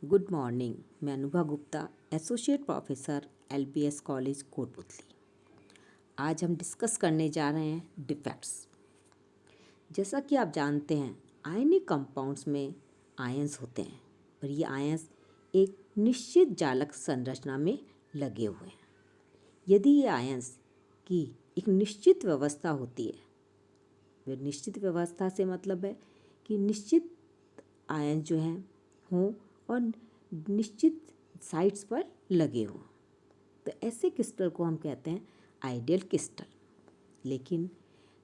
Good morning. मैं Anubha Gupta, associate professor LBS college Kotputli. आज हम डिस्कस करने जा रहे हैं डिफेक्ट्स। जैसा कि आप जानते हैं, आयनिक कंपाउंड्स में आयंस होते हैं और ये आयंस एक निश्चित जालक संरचना में लगे हुए हैं। यदि ये आयंस की एक निश्चित व्यवस्था होती है, वह निश्चित व्यवस्था से मतलब है कि निश्चित आयन जो हैं हों और निश्चित साइट्स पर लगे हों, तो ऐसे क्रिस्टल को हम कहते हैं आइडियल क्रिस्टल। लेकिन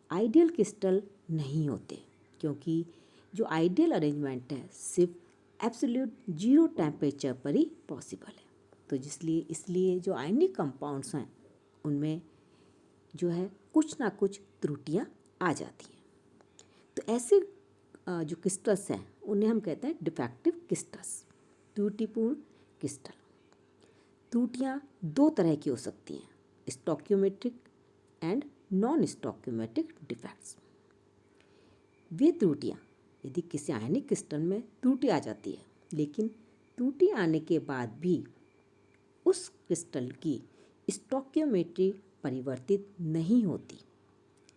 आइडियल क्रिस्टल नहीं होते, क्योंकि जो आइडियल अरेंजमेंट है सिर्फ एब्सोल्यूट जीरो टेम्परेचर पर ही पॉसिबल है। तो इसलिए जो आयनिक कंपाउंड्स हैं उनमें जो है कुछ ना कुछ त्रुटियां आ जाती हैं। तो ऐसे जो क्रिस्टल्स हैं उन्हें हम कहते हैं डिफेक्टिव क्रिस्टल्स, त्रुटिपूर्ण क्रिस्टल। त्रुटियां दो तरह की हो सकती हैं, स्टोकियोमेट्रिक एंड नॉन स्टोकियोमेट्रिक डिफेक्ट्स। वे त्रुटियां, यदि किसी आयनिक क्रिस्टल में त्रुटि आ जाती है, लेकिन त्रुटि आने के बाद भी उस क्रिस्टल की स्टोकियोमेट्री परिवर्तित नहीं होती,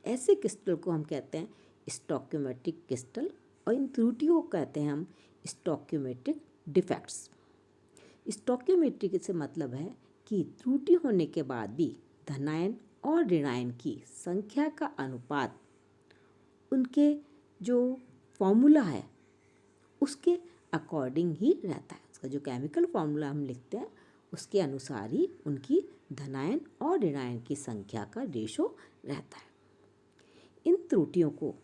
ऐसे क्रिस्टल को हम कहते हैं स्टोकियोमेट्रिक क्रिस्टल, और इन त्रुटियों को कहते हैं हम स्टोकियोमेट्रिक डिफेक्ट्स। स्टोकियोमेट्रिक से मतलब है कि त्रुटि होने के बाद भी धनायन और ऋणायन की संख्या का अनुपात उनके जो फॉर्मूला है उसके अकॉर्डिंग ही रहता है। उसका जो केमिकल फॉर्मूला हम लिखते हैं उसके अनुसार ही उनकी धनायन और ऋणायन की संख्या का रेशो रहता है। इन त्रुटियों को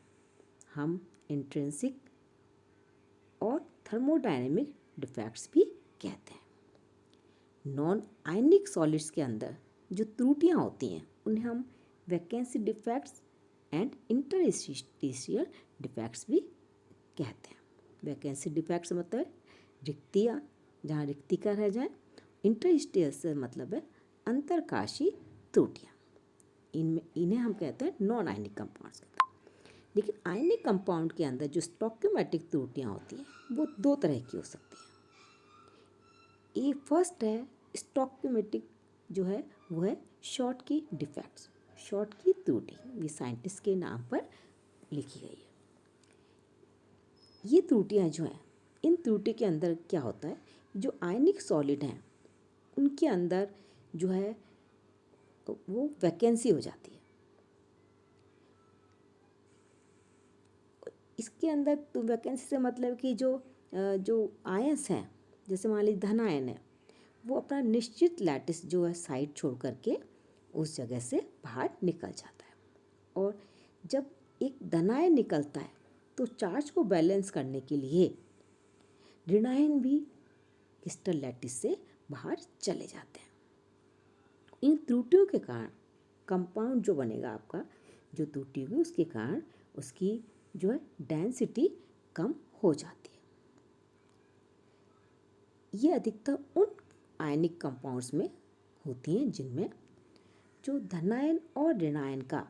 हम इंट्रिंसिक और थर्मोडायनेमिक डिफेक्ट्स भी कहते हैं। नॉन आयनिक सॉलिड्स के अंदर जो त्रुटियां होती हैं उन्हें हम vacancy defects and interstitial defects भी कहते हैं। वैकेंसी डिफेक्ट्स मतलब है रिक्तियाँ, जहाँ रिक्तिका रह जाए। इंटरस्टिशियल से मतलब है अंतरकाशी त्रुटियाँ। इन्हें हम कहते हैं नॉन आयनिक कंपाउंड्स। लेकिन आयनिक कंपाउंड के अंदर जो स्टोकियोमेट्रिक त्रुटियाँ होती हैं वो दो तरह की हो सकती हैं। ये फर्स्ट है स्टोकियोमेट्रिक, जो है वो है शॉर्ट की डिफेक्ट्स, शॉर्ट की त्रुटि। ये साइंटिस्ट के नाम पर लिखी गई है। ये त्रुटियाँ जो हैं, इन त्रुटि के अंदर क्या होता है, जो आयनिक सॉलिड हैं उनके अंदर जो है वो वैकेंसी हो जाती है। इसके अंदर तो वैकेंसी से मतलब कि जो आयंस हैं, जैसे मान लीजिए धन आयन है, वो अपना निश्चित लैटिस जो है साइड छोड़ करके उस जगह से बाहर निकल जाता है। और जब एक धनायन निकलता है तो चार्ज को बैलेंस करने के लिए ऋणायन भी क्रिस्टल लैटिस से बाहर चले जाते हैं। इन त्रुटियों के कारण कंपाउंड जो बनेगा आपका, जो त्रुटि होगी उसके कारण उसकी जो है डेंसिटी कम हो जाती है। ये अधिकतर उन आयनिक कंपाउंड्स में होती हैं जिनमें जो धनायन और ऋणायन का,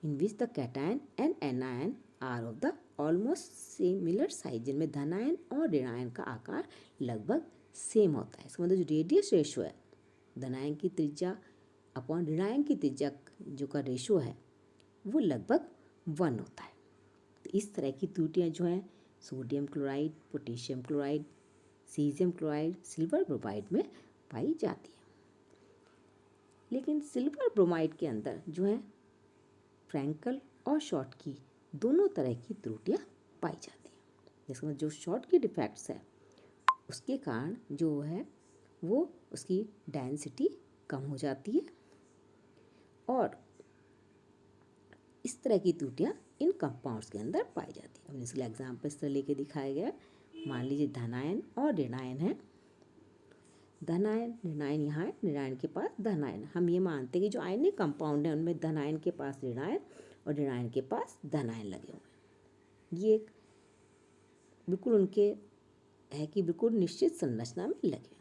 in which the cation and anion are of the almost similar size, जिनमें धनायन और ऋणायन का आकार लगभग सेम होता है। इसका मतलब जो रेडियस रेशो है, धनायन की त्रिज्या अपॉन ऋणायन की त्रिज्या जो का रेशो है वो लगभग 1 होता है। तो इस तरह की त्रुटियाँ जो हैं sodium chloride, potassium chloride, caesium chloride, silver bromide में पाई जाती है। लेकिन सिल्वर ब्रोमाइड के अंदर जो है फ्रैंकल और शॉर्ट की दोनों तरह की त्रुटियाँ पाई जाती हैं। जिसमें जो शॉर्ट की डिफेक्ट्स है उसके कारण जो है वो उसकी डेंसिटी कम हो जाती है, और इस तरह की त्रुटियाँ इन कंपाउंड्स के अंदर पाई जाती है। हमने इसके एग्जाम्पल इस तरह लेके दिखाया गया। मान लीजिए धनायन और ऋणायन है, धनायन ऋणायन यहाँ है, ऋणायन के पास धनायन। हम ये मानते हैं कि जो आयनिक कंपाउंड है उनमें धनायन के पास ऋणायन और ऋणायन के पास धनायन लगे हुए हैं। ये एक बिल्कुल उनके है कि बिल्कुल निश्चित संरचना में लगे।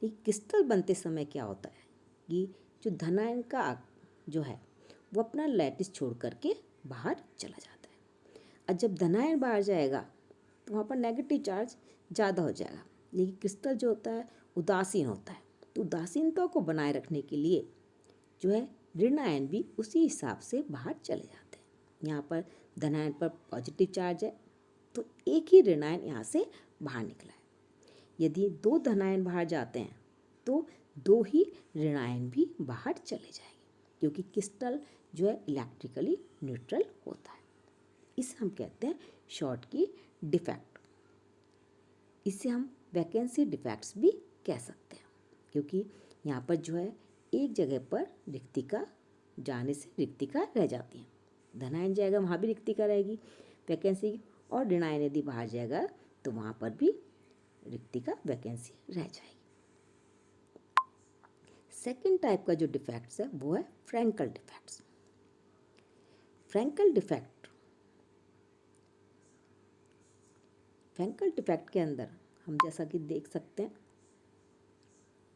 लेकिन क्रिस्टल बनते समय क्या होता है कि जो धनायन का जो है वो अपना लैटिस छोड़ करके बाहर चला जाता है। और जब धनायन बाहर जाएगा तो वहाँ पर नेगेटिव चार्ज ज़्यादा हो जाएगा। लेकिन क्रिस्टल जो होता है उदासीन होता है, तो उदासीनता को बनाए रखने के लिए जो है ऋण आयन भी उसी हिसाब से बाहर चले जाते हैं। यहाँ पर धन आयन पर पॉजिटिव चार्ज है, तो एक ही ऋण आयन यहाँ से बाहर निकला है। यदि 2 धन आयन बाहर जाते हैं तो 2 ही ऋण आयन भी बाहर चले जाएंगे, क्योंकि क्रिस्टल जो है इलेक्ट्रिकली न्यूट्रल होता है। इसे हम कहते हैं शॉर्ट की डिफेक्ट। इसे हम वैकेंसी डिफेक्ट्स भी कह सकते हैं, क्योंकि यहाँ पर जो है एक जगह पर रिक्तिका जाने से रिक्तिका रह जाती है। धन आयन जाएगा वहाँ भी रिक्तिका रहेगी वैकेंसी, और ऋण आयन यदि बाहर जाएगा तो वहाँ पर भी रिक्तिका वैकेंसी रह जाएगी। सेकेंड टाइप का जो डिफेक्ट्स है वो है फ्रैंकल डिफेक्ट्स। फ्रैंकल डिफेक्ट के अंदर हम जैसा कि देख सकते हैं,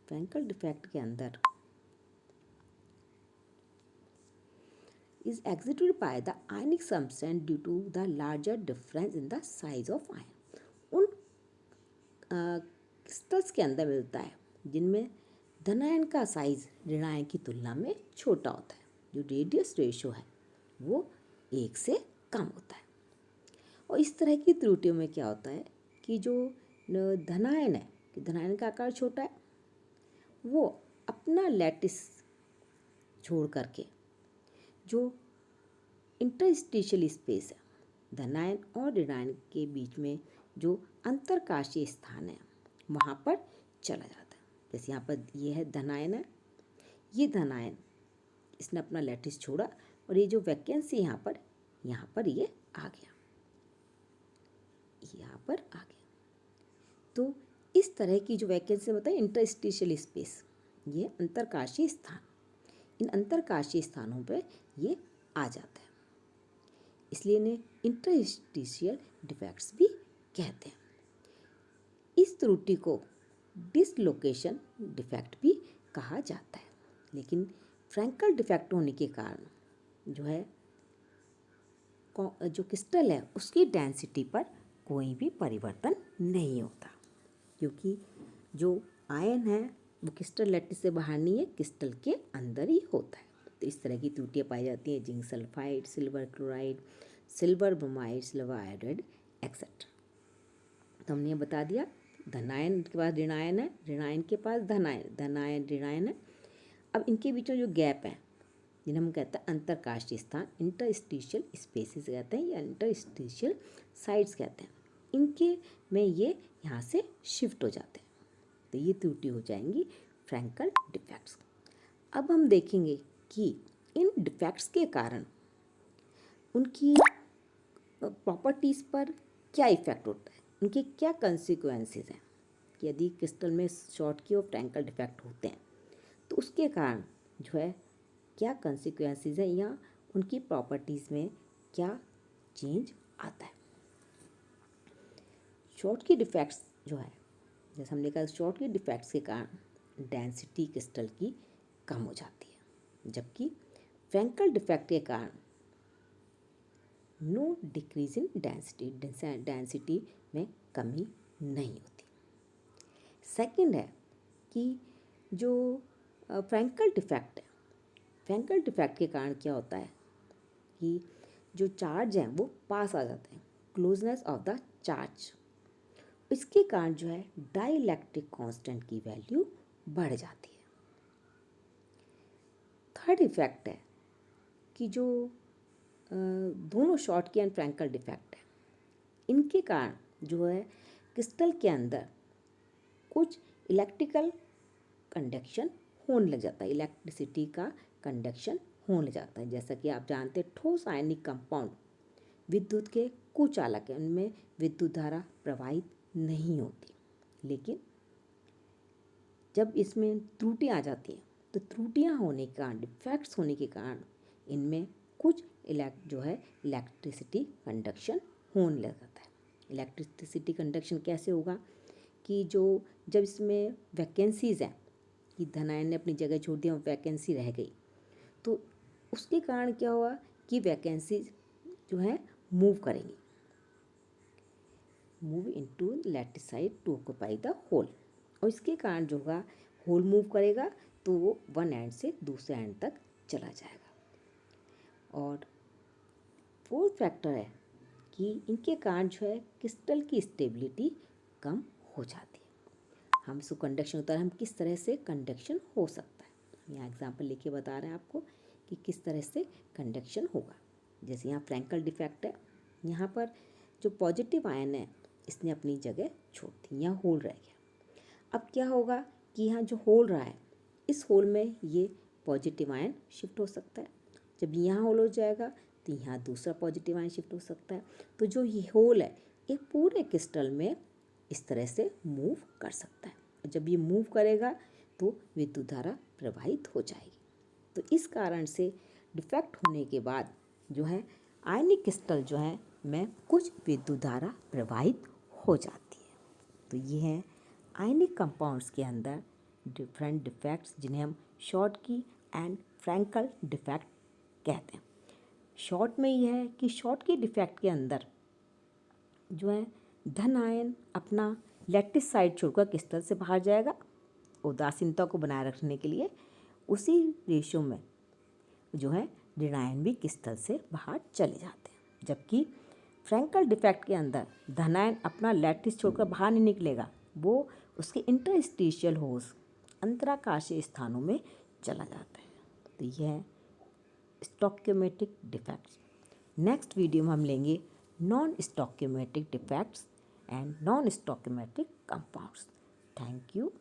फ्रैंकल डिफेक्ट के अंदर is exhibited by the ionic substance due to the larger difference in the size of ion। उन क्रिस्टल्स के अंदर मिलता है जिनमें धनायन का साइज ऋणायन की तुलना में छोटा होता है। जो रेडियस रेशो है वो 1 से कम होता है। और इस तरह की त्रुटियों में क्या होता है कि जो धनायन है, कि धनायन का आकार छोटा है, वो अपना लैटिस छोड़ करके जो इंटरस्टिशियल स्पेस है धनायन और ऋणायन के बीच में जो अंतरकाशीय स्थान है वहाँ पर चला जाता है। जैसे यहाँ पर ये है धनायन है, ये धनायन इसने अपना लैटिस छोड़ा और ये जो वैकेंसी यहाँ पर ये आ गया, यहाँ पर आ गया। तो इस तरह की जो वैकेंसी होता है इंटरस्टिशियल स्पेस, ये अंतरकाशीय स्थान, इन अंतरकाशीय स्थानों पे ये आ जाता है, इसलिए इन्हें इंटरस्टिशियल डिफेक्ट्स भी कहते हैं। इस त्रुटि को डिसलोकेशन डिफेक्ट भी कहा जाता है। लेकिन फ्रैंकल डिफेक्ट होने के कारण जो है जो क्रिस्टल है उसकी डेंसिटी पर कोई भी परिवर्तन नहीं होता, क्योंकि जो आयन है वो क्रिस्टल लैटिस से बाहर नहीं है, क्रिस्टल के अंदर ही होता है। तो इस तरह की त्रुटियाँ पाई जाती हैं zinc sulphide, silver chloride, silver bromide, silver iodide etcetera. तो हमने ये बता दिया धनायन के पास ऋणायन है, ऋणायन के पास धनायन ऋणायन है। अब इनके बीच में जो गैप है जिन्हें हम कहते हैं अंतरकाशीय स्थान, इंटरस्टिशियल स्पेसिस कहते हैं या इंटरस्टिशियल साइड्स कहते हैं, इनके में ये यहाँ से शिफ्ट हो जाते हैं, तो ये त्रुटि हो जाएंगी फ्रैंकल डिफेक्ट्स। अब हम देखेंगे कि इन डिफेक्ट्स के कारण उनकी प्रॉपर्टीज़ पर क्या इफ़ेक्ट होता है, उनके क्या कंसिक्वेंसेस हैं। यदि क्रिस्टल में शॉर्ट की और फ्रैंकल डिफेक्ट होते हैं तो उसके कारण जो है क्या कंसिक्वेंसेस हैं या उनकी प्रॉपर्टीज़ में क्या चेंज आता है। शॉर्ट की डिफेक्ट्स जो है, जैसे हमने कहा, शॉर्ट की डिफेक्ट्स के कारण डेंसिटी क्रिस्टल की कम हो जाती है, जबकि फ्रैंकल डिफेक्ट के कारण नो डिक्रीज इन डेंसिटी में कमी नहीं होती। सेकंड है कि जो फ्रैंकल डिफेक्ट है, फ्रैंकल डिफेक्ट के कारण क्या होता है कि जो चार्ज है वो पास आ जाते हैं, क्लोजनेस ऑफ द चार्ज, इसके कारण जो है डाइइलेक्ट्रिक कांस्टेंट की वैल्यू बढ़ जाती है। थर्ड इफेक्ट है कि जो दोनों शॉर्ट की एंड फ्रैंकल डिफेक्ट है, इनके कारण जो है क्रिस्टल के अंदर कुछ इलेक्ट्रिकल कंडक्शन होने लग जाता है, इलेक्ट्रिसिटी का कंडक्शन होने लग जाता है। जैसा कि आप जानते हैं ठोस आयनिक कंपाउंड विद्युत के कुचालक हैं, उनमें विद्युत धारा प्रवाहित नहीं होती, लेकिन जब इसमें त्रुटियाँ आ जाती हैं तो त्रुटियाँ होने के कारण, डिफेक्ट्स होने के कारण इनमें कुछ इलेक्ट्रिसिटी कंडक्शन होने लग जाता है। इलेक्ट्रिसिटी कंडक्शन कैसे होगा कि जब इसमें वैकेंसीज़ हैं कि धनायन ने अपनी जगह छोड़ दी और वैकेंसी रह गई, तो उसके कारण क्या हुआ कि वैकेंसीज जो है मूव करेंगी। Move into lattice site to occupy the hole. और इसके कारण जो होगा होल मूव करेगा तो वो वन एंड से दूसरे एंड तक चला जाएगा। और फोर्थ फैक्टर है कि इनके कारण जो है क्रिस्टल की स्टेबिलिटी कम हो जाती है। हम इसको कंडक्शन होता है, हम किस तरह से कंडक्शन हो सकता है, यहाँ एग्जांपल लेके बता रहे हैं आपको कि किस तरह से कंडक्शन होगा। जैसे यहाँ फ्रैंकल डिफेक्ट है, यहाँ पर जो पॉजिटिव आयन है इसने अपनी जगह छोड़ दी, यहाँ होल रह गया। अब क्या होगा कि यहाँ जो होल रहा है इस होल में ये पॉजिटिव आयन शिफ्ट हो सकता है। जब यहाँ होल हो जाएगा तो यहाँ दूसरा पॉजिटिव आयन शिफ्ट हो सकता है। तो जो ये होल है एक पूरे क्रिस्टल में इस तरह से मूव कर सकता है। जब ये मूव करेगा तो विद्युत धारा प्रवाहित हो जाएगी। तो इस कारण से डिफेक्ट होने के बाद जो है आयनिक क्रिस्टल जो है में कुछ विद्युत धारा प्रवाहित हो जाती है। तो ये है आयनिक कंपाउंड्स के अंदर डिफरेंट डिफेक्ट्स जिन्हें हम शॉर्टकी एंड फ्रैंकल डिफेक्ट कहते हैं। शॉर्ट में यह है कि शॉर्टकी डिफेक्ट के अंदर जो है धन आयन अपना लैटिस साइड छोड़कर क्रिस्टल से बाहर जाएगा उदासीनता को बनाए रखने के लिए। उसी रेशो में जो है ऋण आयन भी क्रिस्टल से बाहर चले जाते हैं। जबकि फ्रैंकल डिफेक्ट के अंदर धनायन अपना लैटिस छोड़कर बाहर नहीं निकलेगा, वो उसके इंटरस्टिशियल होल्स अंतराकाशीय स्थानों में चला जाता है। तो यह है स्टोक्योमेट्रिक डिफेक्ट्स। नेक्स्ट वीडियो में हम लेंगे non stoichiometric defects and non stoichiometric compounds. Thank you.